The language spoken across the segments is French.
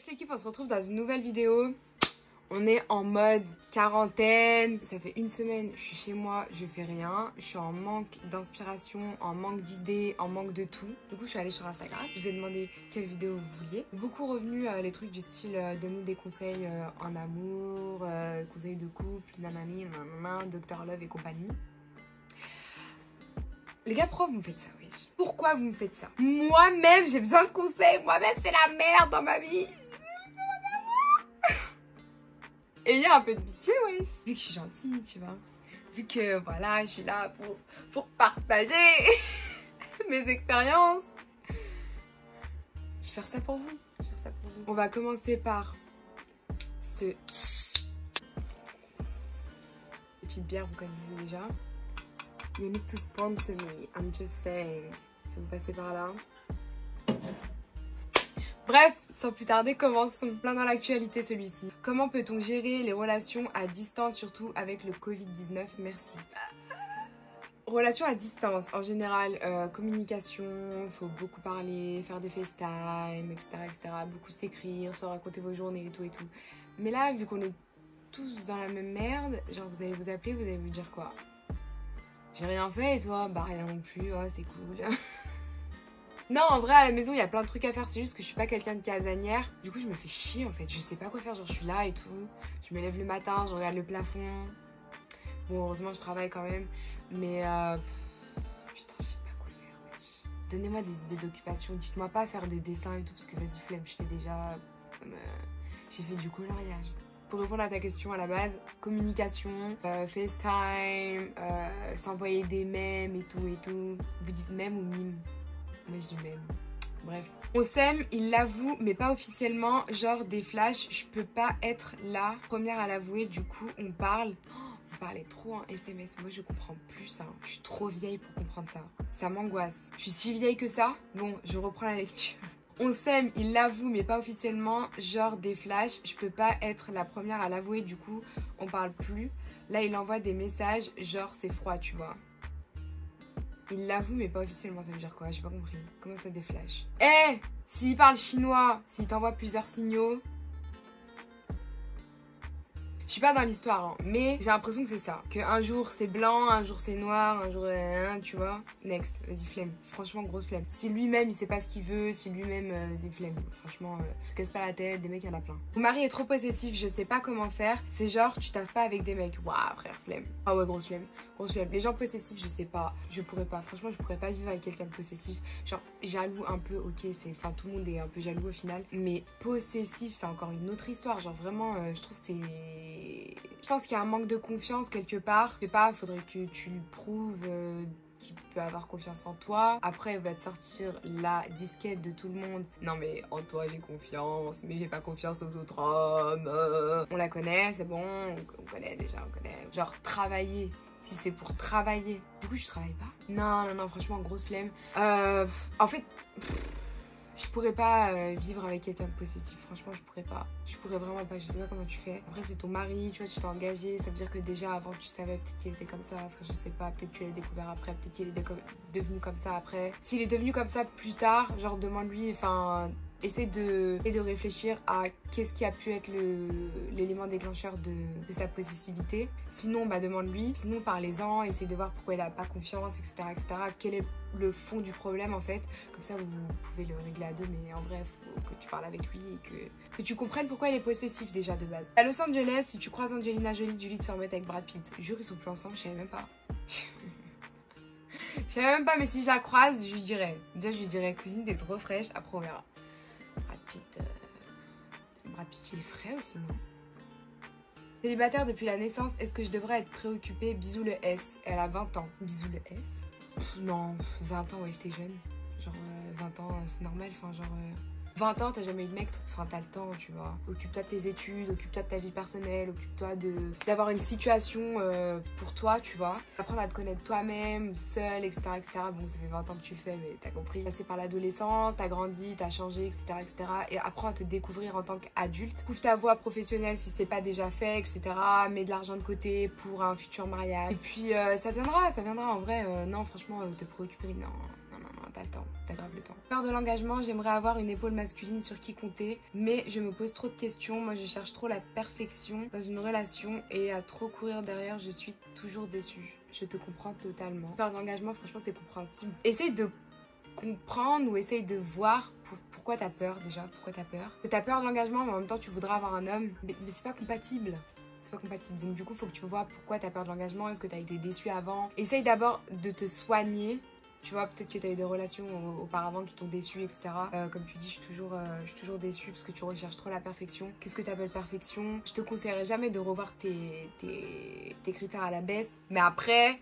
l'équipe, on se retrouve dans une nouvelle vidéo. On est en mode quarantaine. Ça fait une semaine, je suis chez moi, je fais rien. Je suis en manque d'inspiration, en manque d'idées, en manque de tout. Du coup, je suis allée sur Instagram. Je vous ai demandé quelle vidéo vous vouliez. Beaucoup revenus les trucs du style donne-nous des conseils en amour, conseils de couple, nanani, nanana, Dr Love et compagnie. Les gars, pourquoi vous me faites ça, wesh? Pourquoi vous me faites ça? Moi-même, j'ai besoin de conseils. Moi-même, c'est la merde dans ma vie. Et il y a un peu de pitié, wesh. Vu que je suis gentille, tu vois. Vu que, voilà, je suis là pour partager mes expériences. Je vais faire ça pour vous. Je vais faire ça pour vous. On va commencer par ce... petite bière, vous connaissez déjà. You need to sponsor me, I'm just saying. Si vous passez par là. Bref, sans plus tarder, commençons. Plein dans l'actualité celui-ci. Comment peut-on gérer les relations à distance, surtout avec le Covid-19? Merci. Relations à distance, en général, communication, faut beaucoup parler, faire des FaceTime, etc. Beaucoup s'écrire, se raconter vos journées et tout et tout. Mais là, vu qu'on est tous dans la même merde, genre vous allez vous appeler, vous allez vous dire quoi? J'ai rien fait et toi? Bah rien non plus, oh c'est cool. Non, en vrai à la maison il y a plein de trucs à faire, c'est juste que je suis pas quelqu'un de casanière. Du coup je me fais chier en fait, je sais pas quoi faire, genre je suis là et tout. Je me lève le matin, je regarde le plafond. Bon heureusement je travaille quand même, mais putain je sais pas quoi faire, wesh. Donnez-moi des idées d'occupation, dites-moi pas faire des dessins et tout, parce que vas-y flemme, je fais déjà... j'ai fait du coloriage. Pour répondre à ta question à la base, communication, FaceTime, s'envoyer des mèmes et tout et tout. Vous dites mème ou mime? Moi je dis mème. Bref. On s'aime, il l'avoue, mais pas officiellement, genre des flashs. Je peux pas être la première à l'avouer, du coup on parle. Oh, vous parlez trop en SMS, moi je comprends plus ça. Je suis trop vieille pour comprendre ça. Ça m'angoisse. Je suis si vieille que ça? Bon, je reprends la lecture. On s'aime, il l'avoue, mais pas officiellement, genre des flashs. Je peux pas être la première à l'avouer, du coup, on parle plus. Là, il envoie des messages, genre c'est froid, tu vois. Il l'avoue, mais pas officiellement, ça veut dire quoi? J'ai pas compris. Comment ça, des flashs? Eh, s'il parle chinois, s'il t'envoie plusieurs signaux... Je suis pas dans l'histoire, hein, mais j'ai l'impression que c'est ça. Qu'un jour c'est blanc, un jour c'est noir, un jour... tu vois. Next, vas-y flemme. Franchement, grosse flemme. Si lui-même il sait pas ce qu'il veut, si lui-même, vas-y flemme. Franchement, te casse pas la tête, des mecs, il y en a plein. Mon mari est trop possessif, je sais pas comment faire. C'est genre, tu taffes pas avec des mecs. Waouh, frère, flemme. Ah ouais, grosse flemme. Grosse flemme. Les gens possessifs, je sais pas. Je pourrais pas. Franchement, je pourrais pas vivre avec quelqu'un de possessif. Genre, jaloux un peu, ok, c'est... Enfin, tout le monde est un peu jaloux au final. Mais possessif, c'est encore une autre histoire. Genre, vraiment, je trouve c'est... Je pense qu'il y a un manque de confiance quelque part. Je sais pas, faudrait que tu lui prouves qu'il peut avoir confiance en toi. Après, il va te sortir la disquette de tout le monde. Non mais en toi j'ai confiance, mais j'ai pas confiance aux autres hommes. On la connaît, c'est bon, on connaît déjà, on connaît. Genre travailler, si c'est pour travailler. Du coup, je travaille pas. Non, franchement, grosse flemme. En fait... Je pourrais pas vivre avec quelqu'un de possessif, franchement je pourrais pas. Je pourrais vraiment pas, je sais pas comment tu fais. Après c'est ton mari, tu vois, tu t'es engagé, ça veut dire que déjà avant tu savais peut-être qu'il était comme ça, enfin je sais pas, peut-être tu l'as découvert après, peut-être qu'il est devenu comme ça après. S'il est devenu comme ça plus tard, genre demande-lui, enfin... Essaie de réfléchir à qu'est-ce qui a pu être l'élément déclencheur de sa possessivité. Sinon, bah demande-lui. Sinon, parlez-en. Essaie de voir pourquoi il n'a pas confiance, etc., etc. Quel est le fond du problème, en fait. Comme ça, vous pouvez le régler à deux. Mais en vrai, il faut que tu parles avec lui et que tu comprennes pourquoi il est possessif, déjà, de base. À Los Angeles, si tu croises Angelina Jolie, dis-lui de se remettre avec Brad Pitt. Jure, ils sont plus ensemble, je savais même pas. Je savais même pas, mais si je la croise, je lui dirais. Déjà, je lui dirais, cousine, t'es trop fraîche. Après, on verra. Brad Pitt, il est frais aussi, non? Célibataire depuis la naissance, est-ce que je devrais être préoccupée? Bisous le S. Elle a 20 ans. Bisous le S? Non, 20 ans, ouais, j'étais jeune. Genre, 20 ans, c'est normal. Enfin, genre, 20 ans, t'as jamais eu de mec, enfin, t'as le temps, tu vois. Occupe-toi de tes études, occupe-toi de ta vie personnelle, occupe-toi d'avoir une situation pour toi, tu vois. Apprendre à te connaître toi-même, seul, etc., etc. Bon, ça fait 20 ans que tu le fais, mais t'as compris. Passer par l'adolescence, t'as grandi, t'as changé, etc., etc. Et apprends à te découvrir en tant qu'adulte. Couvre ta voie professionnelle si c'est pas déjà fait, etc. Mets de l'argent de côté pour un futur mariage. Et puis, ça viendra en vrai. Non, franchement, te préoccuper, non. t'as le temps, t'as grave le temps. Peur de l'engagement, j'aimerais avoir une épaule masculine sur qui compter, mais je me pose trop de questions. Moi je cherche trop la perfection dans une relation et à trop courir derrière, je suis toujours déçue. Je te comprends totalement. Peur d'engagement, franchement c'est compréhensible. Essaye de comprendre ou essaye de voir pourquoi t'as peur déjà, pourquoi t'as peur. Que t'as peur de l'engagement mais en même temps tu voudrais avoir un homme, mais c'est pas compatible. C'est pas compatible, donc du coup faut que tu vois pourquoi t'as peur de l'engagement, est-ce que t'as été déçu avant. Essaye d'abord de te soigner, tu vois, peut-être que t'as eu des relations auparavant qui t'ont déçu, etc. Comme tu dis, je suis toujours déçue parce que tu recherches trop la perfection. Qu'est-ce que t'appelles perfection? Je te conseillerais jamais de revoir tes critères à la baisse, mais après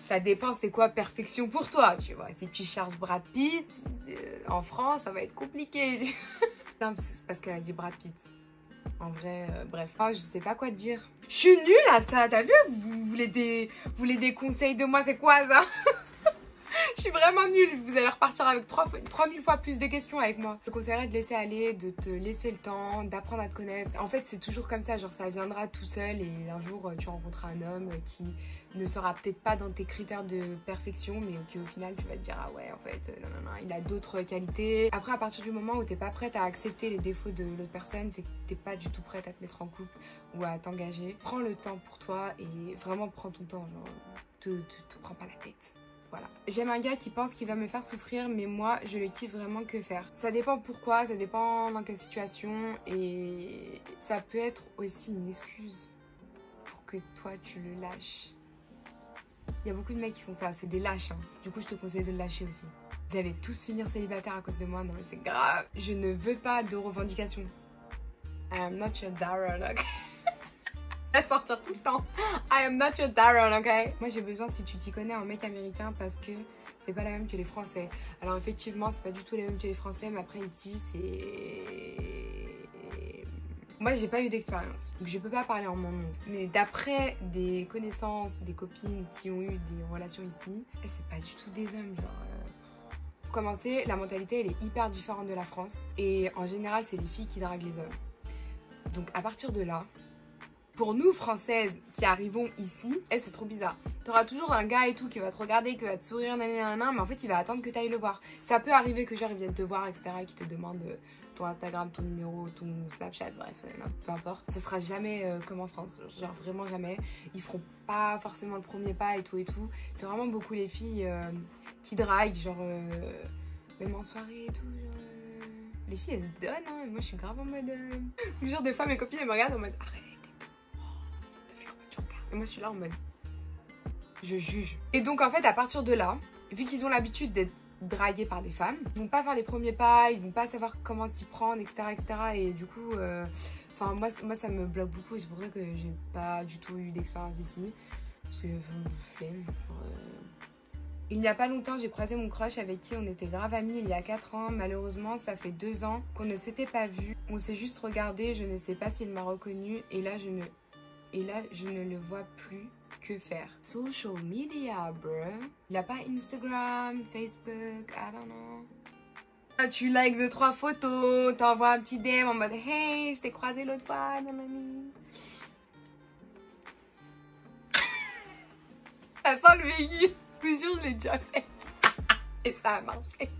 ça dépend c'est quoi perfection pour toi, tu vois. Si tu cherches Brad Pitt, en France ça va être compliqué. C'est parce qu'elle a dit Brad Pitt. En vrai, bref. Oh, je sais pas quoi te dire. Je suis nulle à ça, t'as vu? Vous voulez des conseils de moi, c'est quoi ça? Je suis vraiment nulle. Vous allez repartir avec 3000 fois plus de questions avec moi. Je te conseillerais de laisser aller, de te laisser le temps, d'apprendre à te connaître. En fait, c'est toujours comme ça. Genre, ça viendra tout seul et un jour, tu rencontreras un homme qui ne sera peut-être pas dans tes critères de perfection, mais qu'au final, tu vas te dire, ah ouais, en fait, non, il a d'autres qualités. Après, à partir du moment où t'es pas prête à accepter les défauts de l'autre personne, c'est que t'es pas du tout prête à te mettre en couple ou à t'engager. Prends le temps pour toi et vraiment prends ton temps. Genre, te prends pas la tête. Voilà. J'aime un gars qui pense qu'il va me faire souffrir, mais moi je le kiffe vraiment. Que faire? Ça dépend pourquoi, ça dépend dans quelle situation, et ça peut être aussi une excuse pour que toi tu le lâches. Il y a beaucoup de mecs qui font ça, c'est des lâches, hein. Du coup je te conseille de le lâcher aussi. Vous allez tous finir célibataires à cause de moi, non mais c'est grave. Je ne veux pas de revendications. I am not your Darren, ok? Sortir tout le temps. I am not your Darren, ok? Moi j'ai besoin, si tu t'y connais, un mec américain parce que c'est pas la même que les Français. Alors effectivement c'est pas du tout les mêmes que les Français, mais après ici c'est... Moi j'ai pas eu d'expérience, donc je peux pas parler en mon nom. Mais d'après des connaissances, des copines qui ont eu des relations ici, c'est pas du tout des hommes, genre... Pour commencer, la mentalité elle est hyper différente de la France. Et en général c'est les filles qui draguent les hommes. Donc à partir de là, pour nous françaises qui arrivons ici, c'est trop bizarre. T'auras toujours un gars et tout qui va te regarder, qui va te sourire, nanana, mais en fait il va attendre que tu ailles le voir. Ça peut arriver que genre ils viennent te voir, etc. et qu'ils te demandent ton Instagram, ton numéro, ton Snapchat, bref, peu importe. Ça sera jamais comme en France, genre vraiment jamais. Ils feront pas forcément le premier pas et tout et tout. C'est vraiment beaucoup les filles qui draguent, genre même en soirée et tout, genre, les filles elles se donnent, hein, et moi je suis grave en mode... Genre des fois mes copines elles me regardent en mode arrête. Et moi je suis là en mode je juge. Et donc en fait à partir de là, vu qu'ils ont l'habitude d'être dragués par des femmes, ils vont pas faire les premiers pas, ils vont pas savoir comment s'y prendre, etc. Et du coup enfin moi ça me bloque beaucoup, et c'est pour ça que j'ai pas du tout eu d'expérience ici. Parce que flemme. Il n'y a pas longtemps, j'ai croisé mon crush avec qui on était grave amis il y a 4 ans. Malheureusement, ça fait 2 ans qu'on ne s'était pas vus. On s'est juste regardé, je ne sais pas s'il m'a reconnu, et là je ne le vois plus. Que faire? Social media, bro. Il a pas Instagram, Facebook, I don't know. Ah, tu likes 2-3 photos, t'envoies un petit DM en mode hey, je t'ai croisé l'autre fois, nanani. Ça sent le véhicule. Je vous jure, je l'ai déjà fait. Et ça a marché.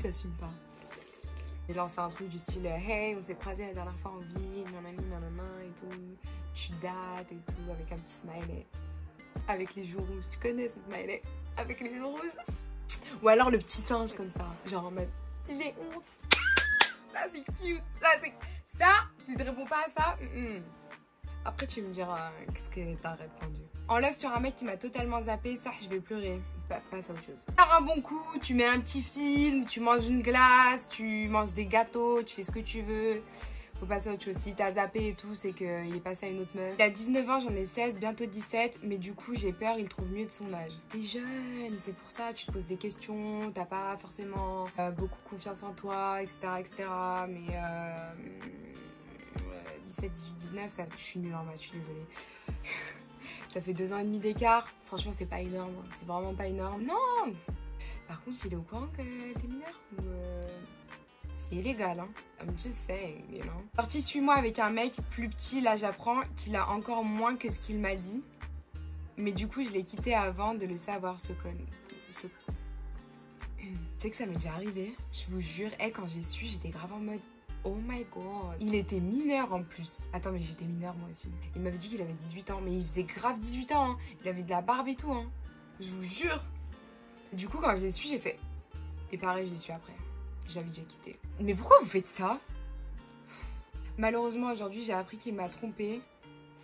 J'assume pas. J'ai lancé un truc du style hey, on s'est croisés la dernière fois en ville, nanani, nanana et tout. Tu dates et tout, avec un petit smiley. Avec les joues rouges. Tu connais ce smiley? Avec les joues rouges. Ou alors le petit singe comme ça. Genre en mode j'ai honte. Ça c'est cute. Ça, si tu réponds pas à ça, Après tu me diras qu'est-ce que t'as répondu. En love sur un mec qui m'a totalement zappé, ça je vais pleurer. Passe à autre chose. Faire un bon coup, tu mets un petit film, tu manges une glace, tu manges des gâteaux, tu fais ce que tu veux. Faut passer à autre chose. Si t'as zappé et tout, c'est qu'il est passé à une autre meuf. Il a 19 ans, j'en ai 16, bientôt 17. Mais du coup, j'ai peur, il trouve mieux de son âge. T'es jeune, c'est pour ça, tu te poses des questions. T'as pas forcément beaucoup confiance en toi, etc. Mais 17, 18, 19, ça, je suis nulle en maths, je suis désolée. Ça fait 2 ans et demi d'écart. Franchement, c'est pas énorme. C'est vraiment pas énorme. Non! Par contre, il est au courant que t'es mineur ou c'est illégal, hein. I'm just saying, you know. Parti 8 mois avec un mec plus petit, là j'apprends qu'il a encore moins que ce qu'il m'a dit. Mais du coup, je l'ai quitté avant de le savoir, ce con. Tu sais que ça m'est déjà arrivé, je vous jure, quand j'ai su, j'étais grave en mode oh my god. Il était mineur en plus. Attends, mais j'étais mineure moi aussi. Il m'avait dit qu'il avait 18 ans, mais il faisait grave 18 ans, hein. Il avait de la barbe et tout, hein. Je vous jure. Du coup, quand je l'ai su, j'ai fait... Et pareil, je l'ai su après. Je l'avais déjà quitté. Mais pourquoi vous faites ça? Malheureusement, aujourd'hui, j'ai appris qu'il m'a trompée.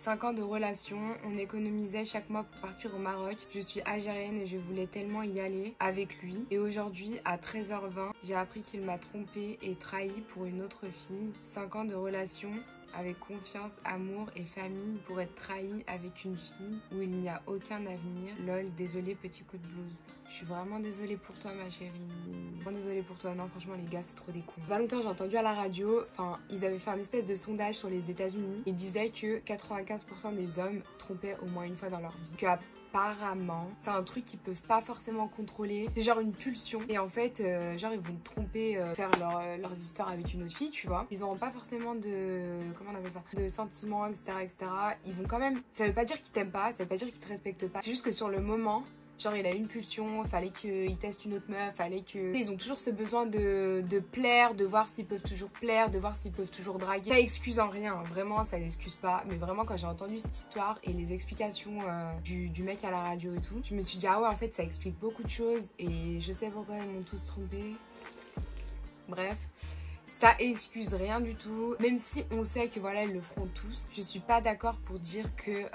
5 ans de relation, on économisait chaque mois pour partir au Maroc. Je suis algérienne et je voulais tellement y aller avec lui. Et aujourd'hui, à 13h20, j'ai appris qu'il m'a trompée et trahi pour une autre fille. 5 ans de relation avec confiance, amour et famille pour être trahi avec une fille où il n'y a aucun avenir. Lol, désolée, petit coup de blues. Je suis vraiment désolée pour toi, ma chérie. Vraiment désolée pour toi. Non, franchement, les gars, c'est trop des cons. Pas longtemps, j'ai entendu à la radio, enfin, ils avaient fait un espèce de sondage sur les États-Unis. Ils disaient que 95% des hommes trompaient au moins une fois dans leur vie. Que apparemment, c'est un truc qu'ils peuvent pas forcément contrôler. C'est genre une pulsion. Et en fait, genre, ils vont te tromper, faire leurs histoires avec une autre fille, tu vois. Ils auront pas forcément de... Comment on appelle ça? De sentiments, etc., etc. Ils vont quand même... Ça veut pas dire qu'ils t'aiment pas, ça veut pas dire qu'ils te respectent pas. C'est juste que sur le moment... Genre il a une pulsion, fallait qu'il teste une autre meuf, fallait que... Ils ont toujours ce besoin de plaire, de voir s'ils peuvent toujours plaire, de voir s'ils peuvent toujours draguer. Ça excuse en rien, vraiment ça l'excuse pas. Mais vraiment quand j'ai entendu cette histoire et les explications du mec à la radio et tout, je me suis dit ah ouais en fait ça explique beaucoup de choses et je sais pourquoi ils m'ont tous trompé. Bref. Ça excuse rien du tout, même si on sait que voilà ils le feront tous. Je suis pas d'accord pour dire que...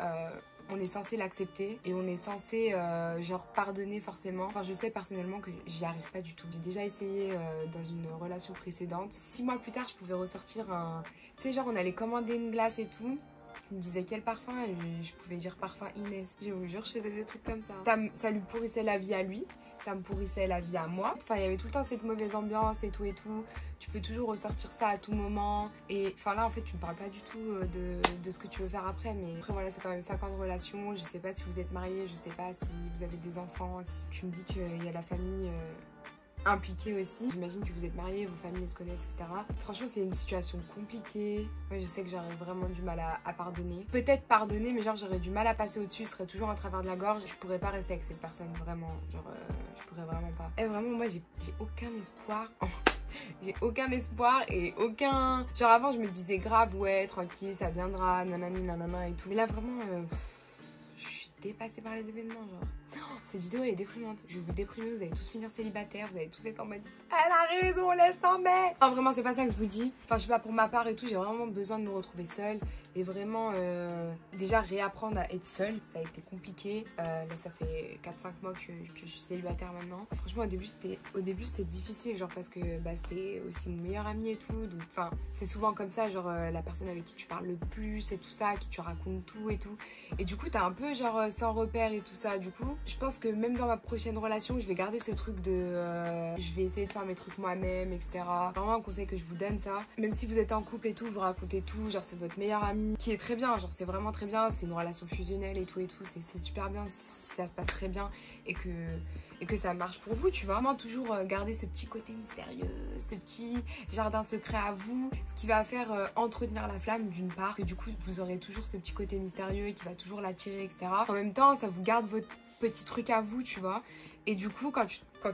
on est censé l'accepter et on est censé genre pardonner forcément. Enfin je sais personnellement que j'y arrive pas du tout. J'ai déjà essayé dans une relation précédente. 6 mois plus tard je pouvais ressortir un... Tu sais genre on allait commander une glace et tout. Il me disait quel parfum et je pouvais dire parfum Inès. Je vous jure je faisais des trucs comme ça. Ça lui pourrissait la vie à lui. Ça me pourrissait la vie à moi. Enfin il y avait tout le temps cette mauvaise ambiance et tout et tout. Tu peux toujours ressortir ça à tout moment. Et enfin là en fait tu me parles pas du tout de ce que tu veux faire après. Mais après voilà c'est quand même 5 ans de relation. Je sais pas si vous êtes mariés, je sais pas si vous avez des enfants. Si tu me dis qu'il y a la famille impliquée aussi. J'imagine que vous êtes mariés, vos familles se connaissent, etc. Franchement c'est une situation compliquée. Moi je sais que j'aurais vraiment du mal à pardonner. Peut-être pardonner mais genre j'aurais du mal à passer au-dessus. Ce serait toujours en travers de la gorge. Je pourrais pas rester avec cette personne vraiment. Genre je pourrais vraiment pas. Et vraiment moi j'ai aucun espoir. J'ai aucun espoir et aucun... Genre avant je me disais grave ouais tranquille ça viendra nanani nanana et tout. Mais là vraiment je suis dépassée par les événements genre. Cette vidéo elle est déprimante. Je vais vous déprimer, vous allez tous finir célibataires, vous allez tous être en mode elle a raison, laisse tomber. Non vraiment c'est pas ça que je vous dis. Enfin je sais pas pour ma part et tout, j'ai vraiment besoin de me retrouver seule. Et vraiment déjà réapprendre à être seule, ça a été compliqué. Là ça fait 4-5 mois que je suis célibataire maintenant. Franchement au début c'était difficile genre parce que bah, c'était aussi mon meilleur ami et tout. Donc enfin c'est souvent comme ça genre la personne avec qui tu parles le plus et tout ça, à qui tu racontes tout et tout. Et du coup t'es un peu genre sans repère et tout ça. Du coup je pense que même dans ma prochaine relation je vais garder ce truc de je vais essayer de faire mes trucs moi-même etc. Vraiment un conseil que je vous donne ça. Même si vous êtes en couple et tout, vous racontez tout, genre c'est votre meilleur ami qui est très bien, genre c'est vraiment très bien, c'est une relation fusionnelle et tout, c'est super bien si ça se passe très bien et que ça marche pour vous, tu vois. Vraiment toujours garder ce petit côté mystérieux, ce petit jardin secret à vous, ce qui va faire entretenir la flamme d'une part, que du coup vous aurez toujours ce petit côté mystérieux et qui va toujours l'attirer etc. En même temps ça vous garde votre petit truc à vous, tu vois. Et du coup quand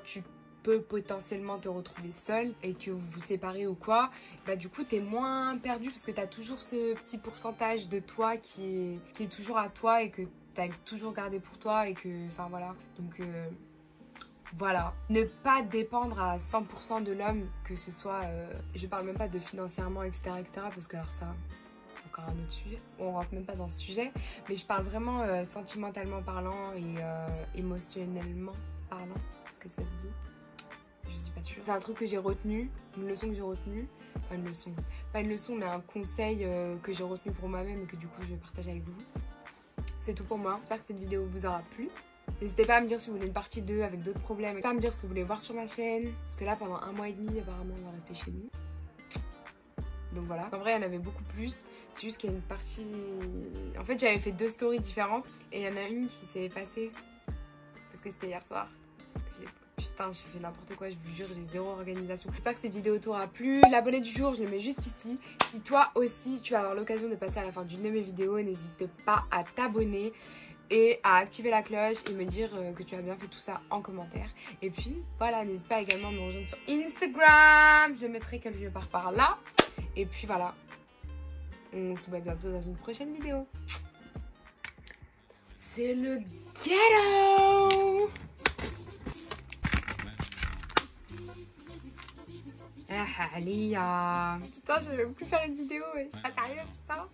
tu peux potentiellement te retrouver seule et que vous vous séparez ou quoi, bah du coup t'es moins perdu parce que t'as toujours ce petit pourcentage de toi qui est toujours à toi et que t'as toujours gardé pour toi et que enfin voilà. Donc voilà, ne pas dépendre à 100% de l'homme, que ce soit je parle même pas de financièrement etc parce que alors ça encore un autre sujet, on rentre même pas dans ce sujet, mais je parle vraiment sentimentalement parlant et émotionnellement parlant, est-ce que ça se dit? Je suis pas sûre. C'est un truc que j'ai retenu, une leçon que j'ai retenue, enfin une leçon, pas une leçon mais un conseil que j'ai retenu pour moi-même et que du coup je vais partager avec vous. C'est tout pour moi, j'espère que cette vidéo vous aura plu. N'hésitez pas à me dire si vous voulez une partie 2 avec d'autres problèmes. N'hésitez pas à me dire ce que vous voulez voir sur ma chaîne, parce que là pendant 1 mois et demi apparemment on va rester chez nous. Donc voilà, en vrai il y en avait beaucoup plus, c'est juste qu'il y a une partie... En fait j'avais fait 2 stories différentes et il y en a une qui s'est effacée parce que c'était hier soir. Putain, j'ai fait n'importe quoi, je vous jure, j'ai zéro organisation. J'espère que cette vidéo t'aura plu. L'abonné du jour, je le mets juste ici. Si toi aussi, tu vas avoir l'occasion de passer à la fin d'une de mes vidéos, n'hésite pas à t'abonner. et à activer la cloche et me dire que tu as bien fait tout ça en commentaire. Et puis voilà, n'hésite pas également à me rejoindre sur Instagram, je mettrai quelques liens par là. Et puis voilà, on se voit bientôt dans une prochaine vidéo. C'est le ghetto. Ah, allez, putain, je vais plus faire une vidéo. Ah, sérieux, putain.